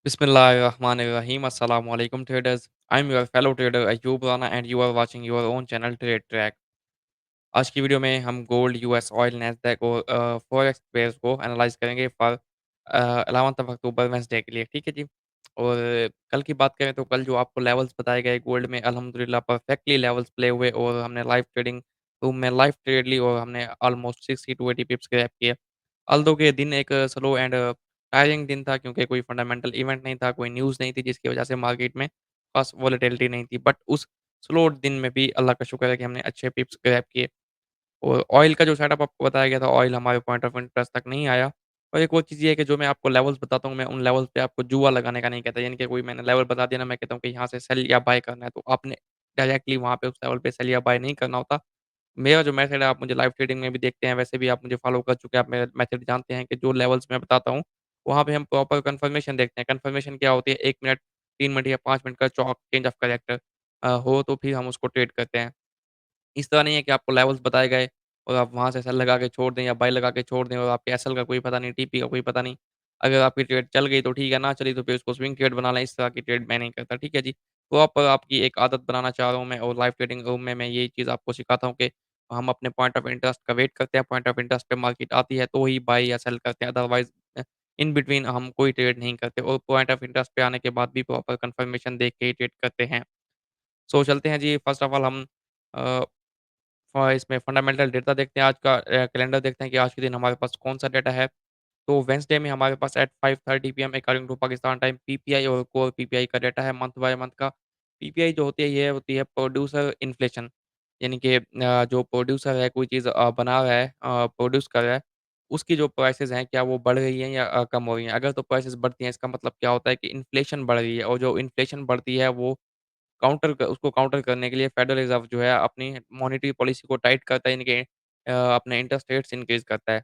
Bismillahirrahmanirrahim. Assalamu alaikum traders. I'm your fellow trader Ayub Rana and you are watching your own channel Trade Track. आज की video में हम gold, US oil, Nasdaq और forex pairs को analyse करेंगे for 11th of October Wednesday के लिए, ठीक है जी? और कल की बात करें तो कल जो आपको लेवल्स बताए गए गोल्ड में अल्हम्दुलिल्लाह परफेक्टली लेवल्स प्ले हुए और हमने लाइव ट्रेडिंग रूम में लाइव ट्रेड ली और हमने ऑलमोस्ट 60 टू 80 पिप्स ग्रैब किए। ऑल्दो के दिन एक स्लो एंड टायरिंग दिन था क्योंकि कोई फंडामेंटल इवेंट नहीं था, कोई न्यूज़ नहीं थी जिसकी वजह से मार्केट में खास वोलेटिलिटी नहीं थी। बट उस स्लो दिन में भी अल्लाह का शुक्र है कि हमने अच्छे पिप्स ग्रैब किए। और ऑयल का जो सेटअप आपको बताया गया था, ऑयल हमारे पॉइंट ऑफ इंटरेस्ट तक नहीं आया। और एक और चीज़ ये है कि जो मैं आपको लेवल्स बताता हूँ, मैं उन लेवल्स पे आपको जुआ लगाने का नहीं कहता। यानी कि कोई मैंने लेवल बता दिया ना, मैं कहता हूँ कि यहाँ से सेल या बाय करना है, तो आपने डायरेक्टली वहाँ पे उस लेवल पे सेल या बाय नहीं करना होता। मेरा जो मेथड है, आप मुझे लाइव ट्रेडिंग में भी देखते हैं, वैसे भी आप मुझे फॉलो कर चुके हैं, आप मेरा मेथड जानते हैं कि जो लेवल्स मैं बताता हूँ, वहाँ पे हम प्रॉपर कन्फर्मेशन देखते हैं। कन्फर्मेशन क्या होती है? 1 मिनट, 3 मिनट या 5 मिनट का चॉक चेंज ऑफ कैरेक्टर हो तो फिर हम उसको ट्रेड करते हैं। इस तरह नहीं है कि आपको लेवल्स बताए गए और आप वहाँ से सेल लगा के छोड़ दें या बाय लगा के छोड़ दें और आपके एसएल का कोई पता नहीं, टीपी का कोई पता नहीं। अगर आपकी ट्रेड चल गई तो ठीक है, ना चली तो फिर उसको स्विंग ट्रेड बना लें, इस तरह की ट्रेड मैं नहीं करता, ठीक है जी। प्रॉपर आपकी एक आदत बनाना चाह रहा हूँ मैं और लाइव ट्रेडिंग रूम में मैं यही चीज़ आपको सिखाता हूँ कि हम अपने पॉइंट ऑफ इंटरेस्ट का वेट करते हैं, पॉइंट ऑफ इंटरेस्ट पे मार्केट आती है तो ही बाय या सेल करते हैं, अदरवाइज़ इन बिटवीन हम कोई ट्रेड नहीं करते और पॉइंट ऑफ इंटरेस्ट पे आने के बाद भी प्रॉपर कन्फर्मेशन देख के ही ट्रेड करते हैं। सो चलते हैं जी, फर्स्ट ऑफ ऑल हम अ इसमें फंडामेंटल डेटा देखते हैं, आज का कैलेंडर देखते हैं कि आज के दिन हमारे पास कौन-सा डेटा है। तो वेडनेसडे में हमारे पास at 5:30 PM according to Pakistan time PPI और कोर पीपीआई का डेटा है मंथ बाय मंथ का। पीपीआई जो होती है, ये होती है प्रोड्यूसर इन्फ्लेशन, यानी कि जो प्रोड्यूसर है कोई चीज़ बना रहा है, प्रोड्यूस कर रहा है, उसकी जो प्राइसेज़ हैं क्या वो बढ़ रही हैं या कम हो रही हैं? अगर तो प्राइसेज़ बढ़ती हैं, इसका मतलब क्या होता है कि इन्फ्लेशन बढ़ रही है और जो इन्फ्लेशन बढ़ती है वो उसको काउंटर करने के लिए फेडरल रिज़र्व जो है अपनी मॉनेटरी पॉलिसी को टाइट करता है, यानी कि अपने इंटरेस्ट रेट्स इंक्रीज़ करता है।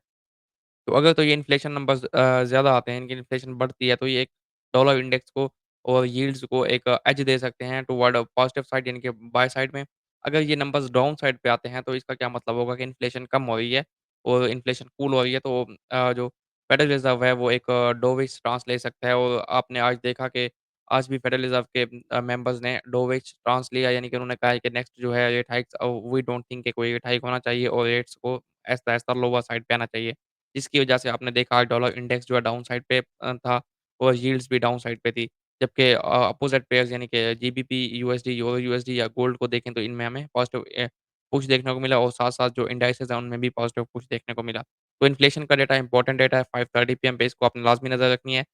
तो अगर तो ये इन्फ्लेशन नंबर्स ज़्यादा आते हैं, इनकी इन्फ्लेशन बढ़ती है, तो ये एक डॉलर इंडेक्स को और यील्ड्स को एक एज दे सकते हैं टुवर्ड पॉज़िटिव साइड, यानी कि बाय साइड में। अगर ये नंबर्स डाउन साइड पे आते हैं, तो इसका क्या मतलब होगा कि इन्फ्लेशन कम हो रही है और इन्फ्लेशन कूल हो रही है, तो जो फेडरल रिज़र्व है, वो एक डोविश स्टांस ले सकता है और आपने आज देखा कि आज भी फेडरल रिज़र्व के मेंबर्स ने डोविश स्टांस लिया, यानी कि उन्होंने कहा है कि नेक्स्ट जो है rate hikes we don't think कि कोई रेट हाइक होना चाहिए और रेट्स को आहिस्ता-आहिस्ता लोअर साइड पे आना चाहिए। जिसकी वजह से आपने देखा डॉलर इंडेक्स जो है डाउन साइड पे था और यील्ड्स भी डाउन साइड पे थी। जबकि अपोज़िट पेयर्स यानी कि जीबीपी, यूएसडी, यूरो यूएसडी या गोल्ड को देखें तो इनमें हमें पॉज़िटिव पुश देखने को मिला और साथ-साथ जो इंडाइसेस हैं उनमें भी पॉज़िटिव पुश देखने को मिला। तो इन्फ्लेशन का डेटा इम्पोर्टेंट डेटा है, 5:30 पीएम पे इसको आपने लाज़मी नज़र रखनी है।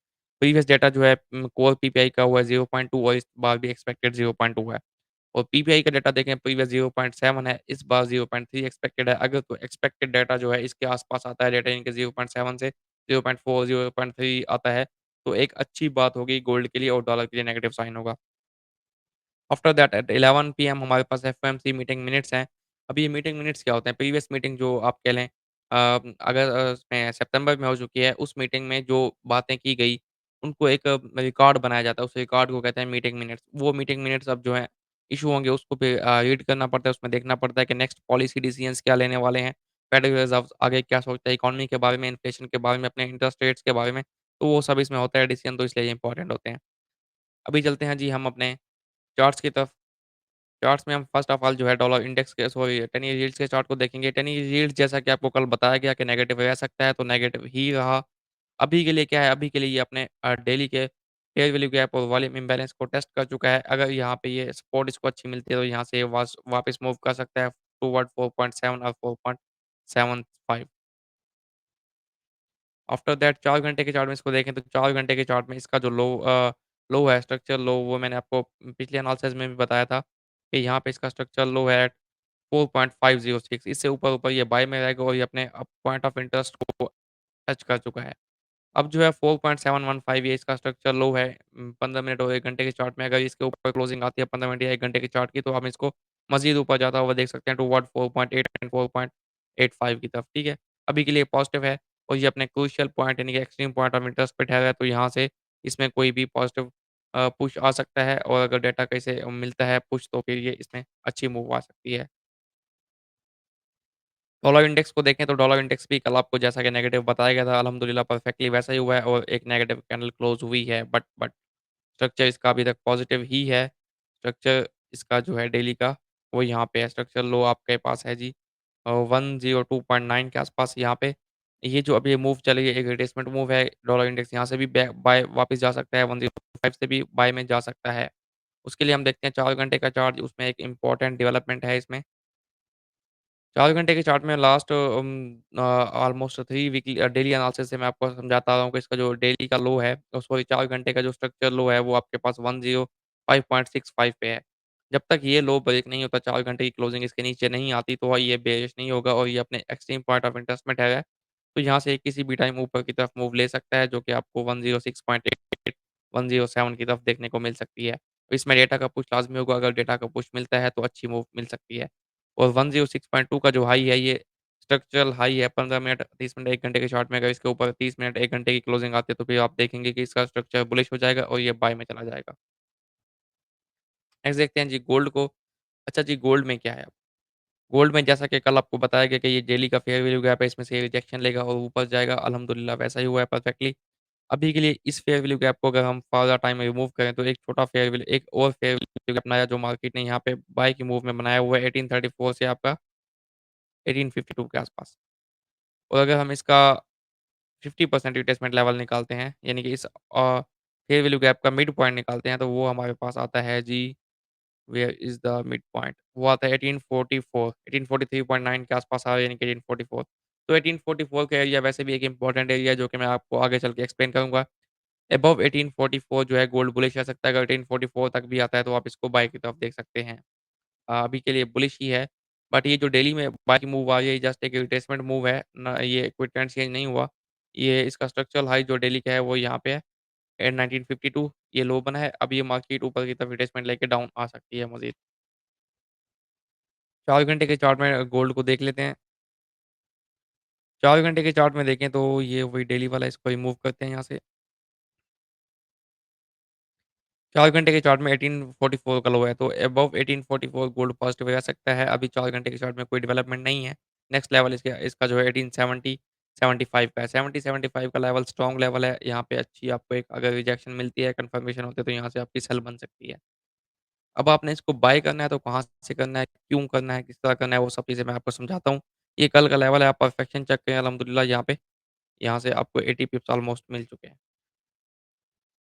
प्रीवियस डेटा जो है कोर पीपीआई का हुआ है 0.2 और इस बार भी एक्सपेक्टेड 0.2 है। और पीपीआई का डेटा देखें, प्रीवियस 0.7 है, इस बार 0.3 एक्सपेक्टेड है। अगर तो एक्सपेक्टेड डेटा जो है इसके आस-पास आता है, डेटा इनके 0.7 से 0.4, 0.3 आता है, तो एक अच्छी बात होगी गोल्ड के लिए और डॉलर के लिए नेगेटिव साइन होगा। आफ्टर दैट एट 11 पीएम हमारे पास एफओएमसी मीटिंग मिनट्स हैं। अब ये मीटिंग मिनट्स क्या होते हैं? प्रीवियस मीटिंग जो आप कह लें अगर उसमें सितंबर में हो चुकी है, उस मीटिंग में जो बातें की गई, उनको एक रिकॉर्ड बनाया जाता है, उस रिकॉर्ड को कहते हैं मीटिंग मिनट्स। वो मीटिंग मिनट्स अब जो हैं इश्यू होंगे, उसको फिर रीड करना पड़ता है, उसमें देखना पड़ता है कि नेक्स्ट पॉलिसी डिसीजंस क्या लेने वाले हैं, फेडरल रिज़र्व आगे क्या सोचता है इकोनॉमी के बारे में, इन्फ्लेशन के बारे में, अपने इंटरेस्ट रेट्स के बारे में, तो वो सब इसमें होता है डिसीजन, तो इसलिए ये इंपॉर्टेंट होते हैं। अभी चलते हैं जी हम अपने चार्ट्स की तरफ। चार्ट्स में हम फर्स्ट ऑफ ऑल जो है डॉलर इंडेक्स के सॉरी 10 ईयर यील्ड्स के चार्ट को देखेंगे। 10 ईयर यील्ड्स जैसा कि आपको कल बताया गया कि नेगेटिव रह सकता है, तो नेगेटिव ही रहा। अभी के लिए क्या है, अभी के लिए ये अपने डेली के फेयर वैल्यू गैप और वॉल्यूम इम्बैलेंस को टेस्ट कर चुका है। अगर यहाँ पे ये सपोर्ट इसको अच्छी मिलती है, तो यहाँ से ये वापस मूव कर सकता है टुवर्ड 4.7 और 4.75। आफ्टर दैट 4 घंटे के चार्ट में इसको देखें तो 4 घंटे के चार्ट में इसका जो लो है, स्ट्रक्चर लो, वो मैंने आपको पिछले एनालिसिस में भी बताया था कि यहाँ पे इसका स्ट्रक्चर लो है 4.506। इससे ऊपर-ऊपर ये बाय में रहेगा और ये अपने पॉइंट ऑफ इंटरेस्ट को टच कर चुका है। अब जो है 4.715 ये इसका स्ट्रक्चर लो है 15 मिनट और 1 घंटे के चार्ट में अगर इसके ऊपर क्लोजिंग आती है 15 मिनट या 1 घंटे के चार्ट की, तो हम इसको मज़ीद ऊपर जाता हुआ देख सकते हैं टुवर्ड 4.8 एंड 4.85 की तरफ, ठीक है? अभी के लिए पॉज़िटिव है और ये अपने क्रूशियल पॉइंट यानी कि एक्सट्रीम पॉइंट ऑफ इंटरेस्ट पे ठहरा है, तो यहाँ से इसमें कोई भी पॉज़िटिव पुश आ सकता है और अगर डेटा कहीं से मिलता है पुश, तो फिर ये इसमें अच्छी मूव आ सकती है। डॉलर इंडेक्स को देखें तो डॉलर इंडेक्स भी कल आपको जैसा कि नेगेटिव बताया गया था, अल्हम्दुलिल्लाह परफेक्टली वैसा ही हुआ है और एक नेगेटिव कैंडल क्लोज़ हुई है। बट स्ट्रक्चर इसका अभी तक पॉज़िटिव ही है। स्ट्रक्चर इसका जो है डेली का, वो यहाँ पे है। स्ट्रक्चर लो आपके पास है जी 102.9 के आस-पास यहाँ पे। ये जो अभी मूव चली है, एक रिट्रेसमेंट मूव है। डॉलर इंडेक्स यहाँ से भी बाय वापस जा सकता है, 105 से भी बाय में जा सकता है। उसके लिए हम देखते हैं 4 घंटे का चार्ट, उसमें एक इम्पोर्टेंट डेवलपमेंट है इसमें। 4 घंटे के चार्ट में last almost 3 weekly daily analysis से मैं आपको समझाता आ रहा हूँ कि इसका जो डेली का लो है सॉरी 4 घंटे का जो स्ट्रक्चर लो है वो आपके पास 105.65 पे है। जब तक ये लो ब्रेक नहीं होता 4 घंटे की क्लोजिंग इसके नीचे नहीं आती तो ये बेयरिश नहीं होगा और ये अपने एक्सट्रीम पॉइंट ऑफ इंटरेस्ट में ठहरा है। तो यहाँ से किसी भी टाइम ऊपर की तरफ मूव ले सकता है जो कि आपको 106.88 107 की तरफ देखने को मिल सकती है। तो इसमें डेटा का पुश लाज़मी होगा, अगर डेटा का पुश मिलता है तो अच्छी मूव मिल सकती है। और 106.2 का जो हाई है ये स्ट्रक्चरल हाई है 15 मिनट, 30 मिनट, 1 घंटे के चार्ट में अगर इसके ऊपर 30 मिनट, 1 घंटे की क्लोजिंग आती है तो फिर आप देखेंगे कि इसका स्ट्रक्चर बुलिश हो जाएगा और ये बाय में चला जाएगा। नेक्स्ट देखते हैं जी गोल्ड को। अच्छा जी गोल्ड में क्या है अब? गोल्ड में जैसा कि कल आपको बताया गया कि ये डेली का फेयर वैल्यू गैप है, इसमें से रिजेक्शन लेगा और ऊपर जाएगा, अल्हम्दुलिल्लाह वैसा ही हुआ है परफेक्टली। अभी के लिए इस फेयर वैल्यू गैप को अगर हम फ़र्दर टाइम में रिमूव करें तो एक छोटा फेयर वैल्यू एक और फेयर वैल्यू गैप बनाया जो मार्केट ने यहाँ पे बाय की मूव में बनाया हुआ है 1834 से आपका 1852 के आसपास। और अगर हम इसका 50% रिट्रेसमेंट लेवल निकालते हैं, यानी कि इस फेयर वैल्यू गैप का मिड पॉइंट निकालते हैं, तो वो हमारे पास आता है जी where is the mid point? वो आता है 1844 1843.9 के आसपास आ यानी कि 1844। तो 1844 का एरिया वैसे भी एक इम्पोर्टेंट एरिया है, जो कि मैं आपको आगे चल के एक्सप्लेन करूँगा। अबव 1844 जो है गोल्ड बुलिश रह सकता है, अगर 1844 तक भी आता है, तो आप इसको बाय की तरफ देख सकते हैं। अभी के लिए बुलिश ही है, बट ये जो डेली में बाय की मूव आ रही है, जस्ट एक रिट्रेसमेंट मूव है, ना ये कोई ट्रेंड चेंज नहीं हुआ। ये इसका स्ट्रक्चरल हाई जो डेली का है, वो यहाँ पे है एंड 1952 ये लो बना है। अब ये मार्केट ऊपर की तरफ रिट्रेसमेंट लेके डाउन आ सकती है मज़ीद। 4 घंटे के चार्ट में गोल्ड को देख लेते हैं। 4 घंटे के चार्ट में देखें तो ये वही डेली वाला है, इसको रिमूव करते हैं यहाँ से। 4 घंटे के चार्ट में 1844 का लो है, तो अबव 1844 गोल्ड पॉज़िटिव रह सकता है। अभी 4 घंटे के चार्ट में कोई डेवलपमेंट नहीं है। नेक्स्ट लेवल इसका इसका जो है 1870 75 का है। 70-75 का लेवल स्ट्रॉन्ग लेवल है। यहाँ पे अच्छी आपको एक अगर रिजेक्शन मिलती है, कन्फर्मेशन होती है, तो यहाँ से आपकी सेल बन सकती है। अब आपने इसको बाय करना है तो कहाँ से करना है, क्यों करना है, किस तरह करना है, वो सब चीज़ें मैं आपको समझाता हूँ। ये कल का लेवल है, आप परफेक्शन चेक करें अल्हम्दुलिल्लाह यहाँ पे, यहाँ से आपको 80 पिप्स ऑलमोस्ट मिल चुके हैं।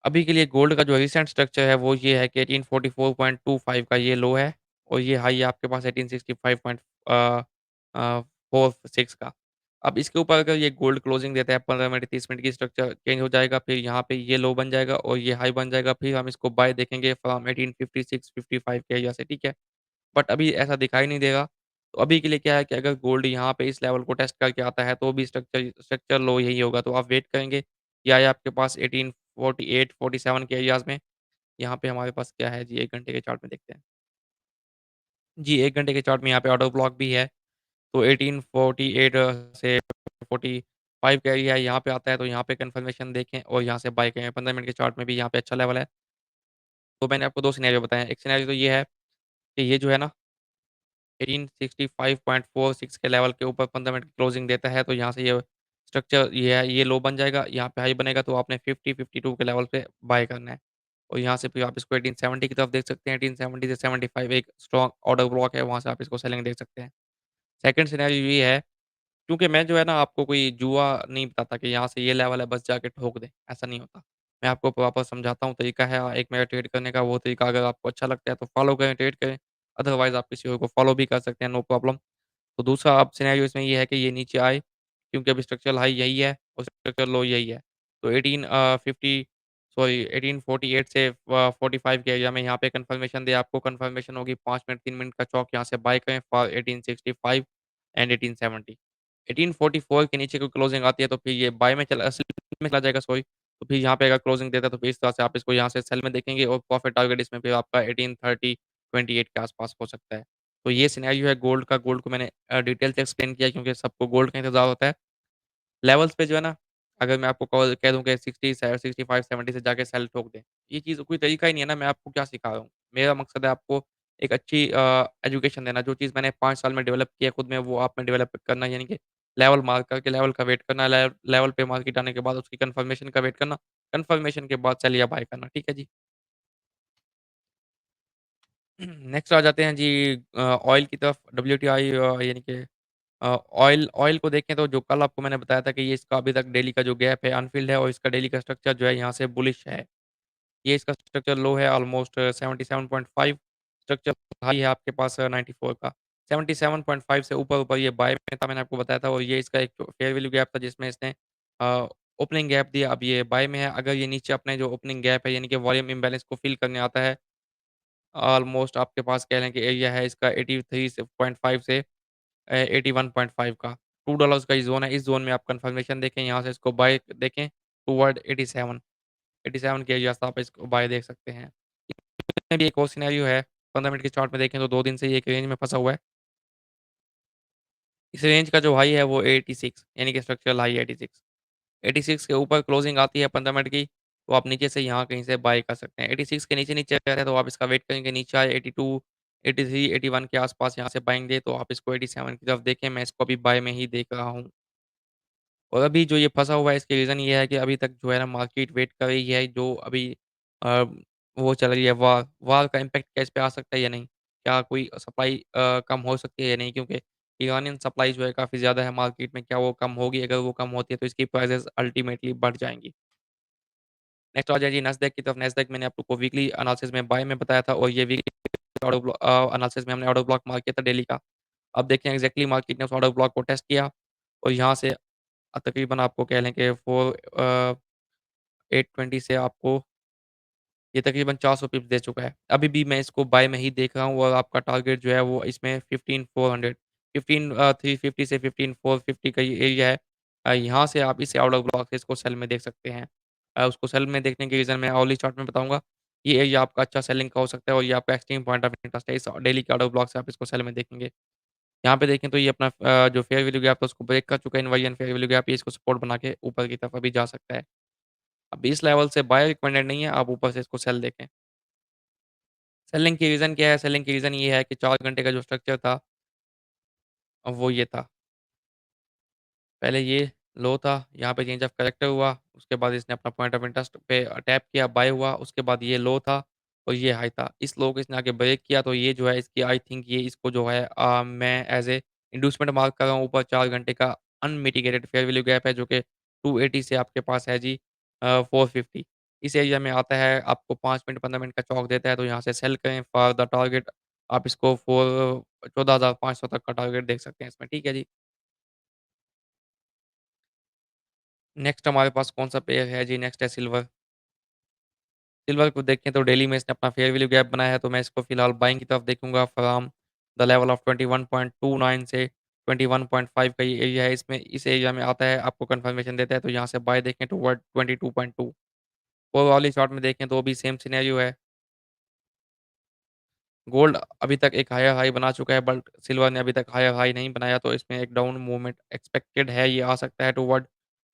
अभी के लिए गोल्ड का जो रिसेंट स्ट्रक्चर है वो ये है कि 1844.25 का ये लो है और ये हाई है आपके पास 1865 46 का। अब इसके ऊपर अगर ये गोल्ड क्लोजिंग देता है 15 मिनट 30 मिनट की स्ट्रक्चर चेंज हो जाएगा, फिर यहाँ पे ये लो बन जाएगा और ये हाई बन जाएगा, फिर हम इसको बाय देखेंगे फ्रॉम 1856-55 के एरिया से, ठीक है? बट अभी ऐसा दिखाई नहीं देगा। तो अभी के लिए क्या है कि अगर गोल्ड यहाँ पे इस लेवल को टेस्ट करके आता है तो भी स्ट्रक्चर लो यही होगा, तो आप वेट करेंगे। या ये आपके पास 1848 47 के एरियाज़ में यहाँ पे हमारे पास क्या है जी 1 घंटे के चार्ट में देखते हैं। जी 1 घंटे के चार्ट में यहाँ पे ऑर्डर ब्लॉक भी है। तो 1848 से 45 का एरिया यहाँ पे आता है, तो यहाँ पे कन्फर्मेशन देखें और यहाँ से बाय करें। 15 मिनट के चार्ट में भी यहाँ पे अच्छा लेवल है। तो मैंने आपको 2 सिनेरियो बताए हैं। एक सिनेरियो तो ये है कि ये जो है ना 1865.46 के लेवल के ऊपर 15 मिनट की क्लोजिंग देता है, तो यहाँ से ये स्ट्रक्चर ये है, ये लो बन जाएगा, यहाँ पे हाई बनेगा, तो आपने 50-52 के लेवल पे बाय करना है। और यहाँ से फिर आप इसको 1870 की तरफ देख सकते हैं, 1870 से 75 एक स्ट्रॉन्ग ऑर्डर ब्लॉक है, वहाँ से आप इसको सेलिंग देख सकते हैं। सेकंड सिनेरियो ये है, क्योंकि मैं जो है ना आपको कोई जुआ नहीं बताता कि यहाँ से ये लेवल है बस जाके ठोक दें, ऐसा नहीं होता। मैं आपको प्रॉपर समझाता हूँ, तरीका है एक मेरा ट्रेड करने का, वो तरीका अगर आपको अच्छा लगता है तो फॉलो करें, ट्रेड करें, अदरवाइज़ आप किसी और को फॉलो भी कर सकते हैं, नो प्रॉब्लम। तो दूसरा अब सिनेरियो इसमें ये है कि ये नीचे आए, क्योंकि अभी स्ट्रक्चरल हाई यही है और स्ट्रक्चरल लो यही है। तो 1848 से 45 के एरिया में यहाँ पे कन्फर्मेशन दे, आपको कन्फर्मेशन होगी 5 मिनट 3 मिनट का चौक यहाँ से बाय करें फॉर 1865 एंड 1870। 1844 के नीचे कोई क्लोजिंग आती है तो फिर ये बाय में चला सेल में चला जाएगा सॉरी। तो फिर यहाँ पे अगर क्लोजिंग देता है तो फिर इस तरह से आप इसको यहाँ से सेल में देखेंगे और प्रॉफिट टारगेट इसमें फिर आपका 1830-28 के आस-पास हो सकता है। तो ये सिनेरियो है गोल्ड का। गोल्ड को मैंने डिटेल से एक्सप्लेन किया क्योंकि सबको गोल्ड का इंतज़ार होता है। लेवल्स पे जो है ना, अगर मैं आपको कह दूँ कि 60 से 65-70 से जाके सेल ठोक दें, ये चीज़ कोई तरीका ही नहीं है ना, मैं आपको क्या सिखा रहा हूँ। मेरा मकसद है आपको एक अच्छी एजुकेशन देना। जो चीज़ मैंने 5 साल में डेवलप किया खुद में वो आप में डेवलप करना यानी कि लेवल मार्क करके लेवल का वेट करना, लेवल पे मार्केट आने के बाद उसकी कन्फर्मेशन का वेट करना, कन्फर्मेशन के बाद सेल या बाय करना। ठीक है जी। नेक्स्ट आ जाते हैं जी ऑयल की तरफ डब्ल्यूटीआई यानी कि ऑयल ऑयल को देखें तो जो कल आपको मैंने बताया था कि ये इसका अभी तक डेली का जो गैप है अनफिल्ड है और इसका डेली का स्ट्रक्चर जो है यहाँ से बुलिश है। ये इसका स्ट्रक्चर लो है ऑलमोस्ट 77.5 स्ट्रक्चर हाई है आपके पास 94 का। 77.5 से ऊपर-ऊपर ये बाय में था मैंने आपको बताया था और ये इसका एक फेयर वैल्यू गैप था जिसमें इसने अ, ओपनिंग गैप दिया अब ये बाय में है। अगर ये नीचे अपने जो ओपनिंग गैप है यानी कि वॉल्यूम इम्बैलेंस को फिल करने आता है ऑलमोस्ट आपके पास कह लें कि एरिया है इसका 83 से 0.5 से 81.5 का। $2 का ये ज़ोन है, इस ज़ोन में आप कन्फर्मेशन देखें, यहाँ से इसको बाय देखें टुवर्ड 87, 87 के एरिया से आप इसको बाय देख सकते हैं। इसमें भी एक और सिनेरियो है, 15 मिनट के चार्ट में देखें तो 2 दिन से ये एक रेंज में फँसा हुआ है। इस रेंज का जो हाई है वो 86 यानी कि स्ट्रक्चरल हाई 86। 86 के ऊपर क्लोजिंग आती है 15 मिनट की, तो आप नीचे से यहाँ कहीं से बाय कर सकते हैं। 86 के नीचे-नीचे रहता है तो आप इसका वेट करेंगे नीचे आए 82, 83, 81 के आस-पास यहाँ से बाइंग दे तो आप इसको 87 की तरफ देखें, मैं इसको अभी बाय में ही देख रहा हूँ। और अभी जो ये फँसा हुआ है इसके रीज़न ये है कि अभी तक जो है ना मार्केट वेट कर रही है जो अभी अ, वो चल रही है वार, वार का इम्पैक्ट क्या इस पे आ सकता है या नहीं? क्या कोई सप्लाई कम हो सकती है या नहीं? क्योंकि ईरानियन सप्लाई जो है काफ़ी ज़्यादा है मार्केट में, क्या वो कम होगी? अगर वो कम होती है तो इसकी प्राइसेज़ अल्टीमेटली बढ़ जाएँगी। नेक्स्ट आ जाइए नस्डैक की तरफ, नस्डैक मैंने आप लोग को वीकली एनालिसिस में बाय में बताया था और ये वीकली एनालिसिस में हमने ऑर्डर ब्लॉक मार्क किया था डेली का। अब देखते हैं एक्ज़ैक्टली मार्केट ने उस ऑर्डर ब्लॉक को टेस्ट किया और यहाँ से तकरीबन आपको कह लें कि 820 से आपको ये तकरीबन 400 पिप्स दे चुका है। अभी भी मैं इसको बाय में ही देख रहा हूँ और आपका टारगेट जो है वो इसमें 15400 350 से 15450 का ये एरिया है। यहाँ से आप इसे आउट ऑफ ब्लॉक से इसको सेल में देख सकते हैं। उसको सेल में देखने के रीज़न मैं अर्ली चार्ट में बताऊँगा। ये एरिया आपका अच्छा सेलिंग का हो सकता है और ये आपका एक्सट्रीम पॉइंट ऑफ इंटरेस्ट है। इस डेली के आउट ऑफ ब्लॉक से आप इसको सेल में देखेंगे। यहाँ पे देखें तो ये अपना जो फेयर वैल्यू गैप था उसको ब्रेक कर चुका है इनवर्जन फेयर वैल्यू गैप ये इसको सपोर्ट बना के ऊपर की तरफ अभी जा सकता है। अब इस लेवल से बाय रिकमेंडेड नहीं है, आप ऊपर से इसको सेल देखें। सेलिंग की रीज़न क्या है? सेलिंग की रीज़न ये है कि 4 घंटे का जो स्ट्रक्चर था वो ये था। पहले ये लो था, यहाँ पे चेंज ऑफ कैरेक्टर हुआ, उसके बाद इसने अपना पॉइंट ऑफ इंटरेस्ट पे टैप किया, बाय हुआ, उसके बाद ये लो था और ये हाई था। इस लो को इसने आगे ब्रेक किया तो ये जो है इसकी आई थिंक ये इसको जो है मैं एज़ ए इंड्यूसमेंट मार्क कर रहा हूँ ऊपर 4 घंटे का अनमिटिगेटेड फेयर वैल्यू गैप है जो कि 280 से आपके पास है जी 450। इस एरिया में आता है, आपको 5 मिनट 15 मिनट का चौक देता है तो यहाँ से सेल करें फॉर द टारगेट आप इसको 14,500 तक का टारगेट देख सकते हैं इसमें, ठीक है जी। नेक्स्ट हमारे पास कौन-सा पेयर है जी, नेक्स्ट है सिल्वर। सिल्वर को देखें तो डेली में इसने अपना फेयर वैल्यू गैप बनाया है, तो मैं इसको फिलहाल बाइंग की तरफ देखूँगा फ्रॉम द लेवल ऑफ 21.29 से 21.5 का ये एरिया है, इसमें इस एरिया में आता है, आपको कन्फर्मेशन देता है, तो यहाँ से बाय देखें टुवर्ड 22.2 ओवरऑल इस चार्ट में देखें तो भी सेम सिनेरियो है। गोल्ड अभी तक एक हायर हाई बना चुका है, बट सिल्वर ने अभी तक हायर हाई नहीं बनाया, तो इसमें एक डाउन मूवमेंट एक्सपेक्टेड है, ये आ सकता है टुवर्ड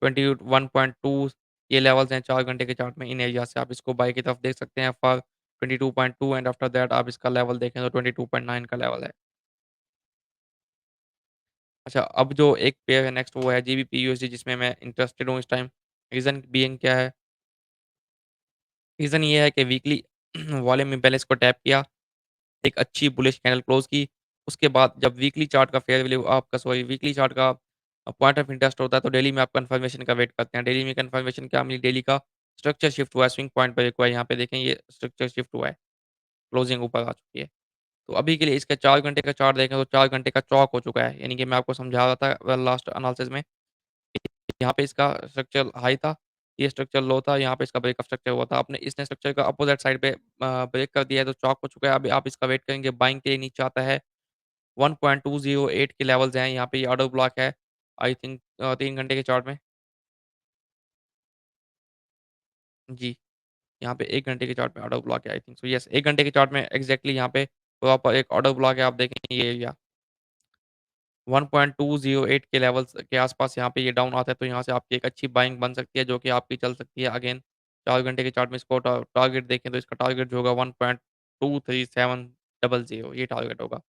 21.2 ये लेवल्स हैं 4 घंटे के चार्ट में, इन एरिया से आप इसको बाय की तरफ देख सकते हैं फॉर 22.2 एंड आफ्टर दैट आप इसका लेवल देखें तो 22.9 का लेवल है। अच्छा, अब जो एक पेयर है नेक्स्ट वो है जीबीपी यूएसडी जिसमें मैं इंटरेस्टेड हूँ इस टाइम। रीज़न बीइंग क्या है? रीज़न ये है कि वीकली वॉल्यूम इम्बैलेंस को टैप किया एक अच्छी बुलिश कैंडल क्लोज़ की। उसके बाद जब वीकली चार्ट का फेयर वैल्यू आपका सॉरी वीकली चार्ट का पॉइंट ऑफ इंटरेस्ट होता है तो डेली में आप कन्फर्मेशन का वेट करते हैं। डेली में कन्फर्मेशन क्या मिली डेली का स्ट्रक्चर शिफ्ट हुआ है, स्विंग पॉइंट ब्रेक हुआ है। यहाँ पे देखें ये स्ट्रक्चर शिफ्ट हुआ है, क्लोजिंग ऊपर आ चुकी है। तो अभी के लिए इसका 4 घंटे का चार्ट देखें तो 4 घंटे का चौक हो चुका है। यानी कि मैं आपको समझा रहा था लास्ट एनालिसिस में यहाँ पे इसका स्ट्रक्चर हाई था, ये स्ट्रक्चर लो था, यहाँ पे इसका ब्रेकअप स्ट्रक्चर हुआ था। आपने इसने स्ट्रक्चर का अपोज़िट साइड पे ब्रेक कर दिया है तो चॉक हो चुका है। अभी आप इसका वेट करेंगे बाइंग के लिए नीचे आता है 1208 के लेवल्स हैं, यहाँ पे ये ऑर्डर ब्लॉक है। आई थिंक 3 घंटे के चार्ट में जी, यहाँ पे 1 घंटे के चार्ट में ऑर्डर ब्लॉक है आई थिंक सो यस 1 घंटे के चार्ट में एक्ज़ैक्टली यहाँ पे प्रॉपर एक ऑर्डर ब्लॉक है, आप देखेंगे ये एरिया 1208 के लेवल्स के आस-पास यहाँ पे ये डाउन आता है, तो यहाँ से आपकी एक अच्छी बाइंग बन सकती है, जो कि आपकी चल सकती है अगेन 4 घंटे के चार्ट में इसको टारगेट देखें तो इसका टारगेट जो होगा 1237 000 ये टारगेट होगा।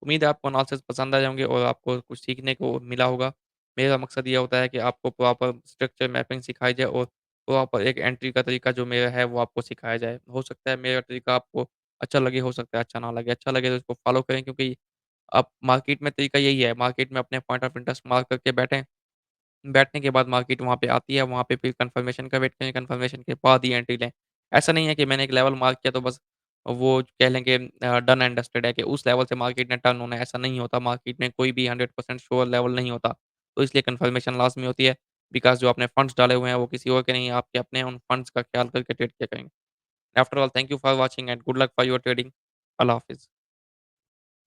उम्मीद है आपको एनालिसिस पसंद आए होंगे और आपको कुछ सीखने को मिला होगा। मेरा मकसद ये होता है कि आपको प्रॉपर स्ट्रक्चर मैपिंग सिखाई जाए और प्रॉपर एक एंट्री का तरीका जो मेरा है वो आपको सिखाया जाए। हो सकता है मेरा तरीका आपको अच्छा लगे, हो सकता है अच्छा ना लगे। अच्छा लगे तो इसको फ़ॉलो करें क्योंकि अब मार्केट में तरीका यही है, मार्केट में अपने पॉइंट ऑफ इंटरेस्ट मार्क करके बैठें। बैठने के बाद मार्केट वहाँ पे आती है, वहाँ पे फिर कन्फर्मेशन का वेट करें, कन्फर्मेशन के बाद ही एंट्री लें। ऐसा नहीं है कि मैंने एक लेवल मार्क किया तो बस वो कह लें कि डन एंड डस्टेड है कि उस लेवल से मार्केट ने टर्न होना है, ऐसा नहीं होता। मार्केट में कोई भी 100% श्योर लेवल नहीं होता। तो इसलिए कन्फर्मेशन लाज़मी होती है, बिकॉज़ जो आपने फंड्स डाले हुए हैं वो किसी और के नहीं है, आपके अपने हैं, उन फंड्स का ख्याल करके ट्रेड किया करेंगे। After all thank you for watching and good luck for your trading. अल्लाह हाफ़िज़।